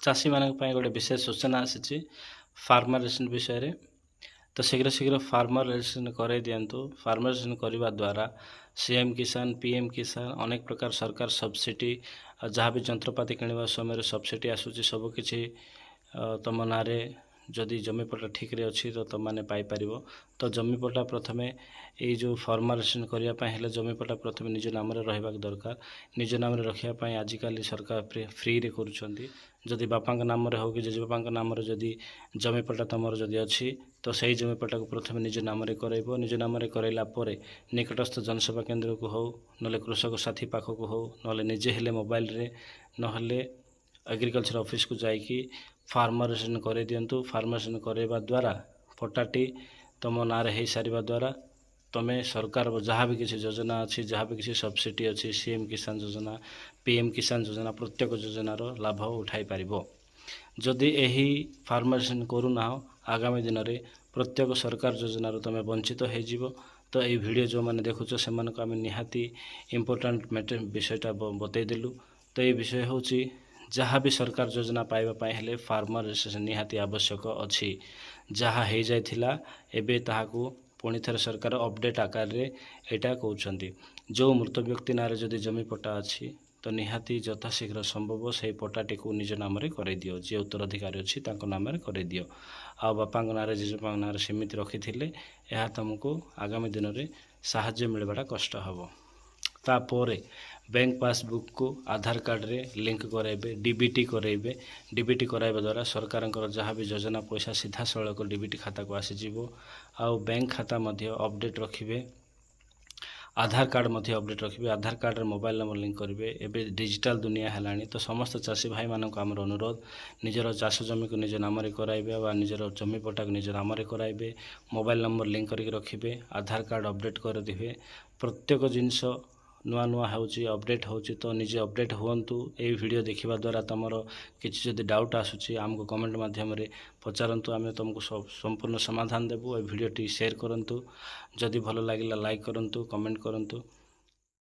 चाषी मानक पई गोटे विशेष सूचना आसी फार्मर रेशन विषय रे तो शीघ्र शीघ्र फार्मर रेजिस्ट्रेशन कराई दिंतु। फार्मर रेजिस्ट्रेशन करने द्वारा सीएम किसान पीएम किसान अनेक प्रकार सरकार सब्सिडी जहाँ भी जंत्रपाति किणवा समय सब्सिडी आसूची सबकि तुम ना जदि जमीपटा ठीक रे अच्छी तो तुम मैंने पाइपर। तो जमीपटा प्रथमे ये जो फर्मारेसन करने जमीपटा प्रथम निज नाम रहा दरकार। निज नाम रखापी आजिकल सरकार फ्री रे करुँच। जदि बापा नाम हो कि जेजेबापा नाम जदि जमीपटा तुम जदि अच्छी तो सही जमीपटा को प्रथम निज नाम कर निज नाम कराइला निकटस्थ जनसेवा केन्द्र को हो ना कृषक साथी पाखक हो ना निजे हेले मोबाइल रे नहले एग्रीकल्चर ऑफिस को जाइकी फार्मरेसन कर दिंतु। फार्मरेसन करवा द्वारा पट्टाटी तुम ना हो सारा द्वारा तुम्हें सरकार जहाँ भी किसी योजना अच्छी जहाँ भी किसी सब्सिडी अच्छी सीएम किसान योजना पीएम किसान योजना प्रत्येक योजनार लाभ उठाई पार। जदि यही फार्मरेसन करूना आगामी दिन में प्रत्येक सरकार योजनार तुम वंचित हो। तो ये वीडियो जो मैंने देखुच से आम निहाती इम्पोर्टाट मैटर विषयटा बतईदेलु। तो ये विषय हूँ जहाँ भी सरकार योजना पाइबापी हेले फार्मर रेजिस्ट्रेशन निहाती आवश्यक अच्छी। जहाँ हो जाइथिला एबे ताहाकू पुणी थे सरकार अपडेट आकार रे एटा कहउछंती। जो मृत व्यक्ति नारे जदि जमी पट्टा अच्छी तो निहाती यथाशीघ्र संभव से पट्टाटी को निज नाम कर दियो। जी उत्तराधिकारी अच्छी तांको नाम कर दियो। आ बापा नारे जेजेबापा नारे सेमिति रखिथिले यह तुमको आगामी दिन में साहाय्य मिलवाटा कष्ट हम। तापर बैंक पासबुक को आधार कार्ड रे लिंक कराइबे डीबीटी कराइबे। डीबीटी कराइबा द्वारा सरकार जहाँ भी योजना पैसा सीधा सड़क डीबीटी खाता को आसीजिवो। आउ बैंक खाता मध्य अपडेट रखिबे आधार कार्ड मध्य अपडेट रखिबे। आधार कार्ड रे मोबाइल नंबर लिंक करेंगे। एबे डिजिटल दुनिया है तो समस्त चाषी भाई मानक आमर अनुरोध निजर चाष जमी को निज नाम कराइबे वा निजर जमी पट्टा को निज नाम कराइबे। मोबाइल नंबर लिंक करके रखिबे आधार कार्ड अपडेट कर दिबे। प्रत्येक जिनस नुआ नुआ होची अपडेट होची तो निजे अपडेट हुंतु। ये वीडियो देखिबा द्वारा तुमर किसी जदि डाउट आसुची आमको कमेंट माध्यम रे पचारंतु आमे तुमको संपूर्ण समाधान देबु। ए वीडियो टी शेयर करंतु। जदि भलो लागिला लाइक करंतु कमेंट करंतु।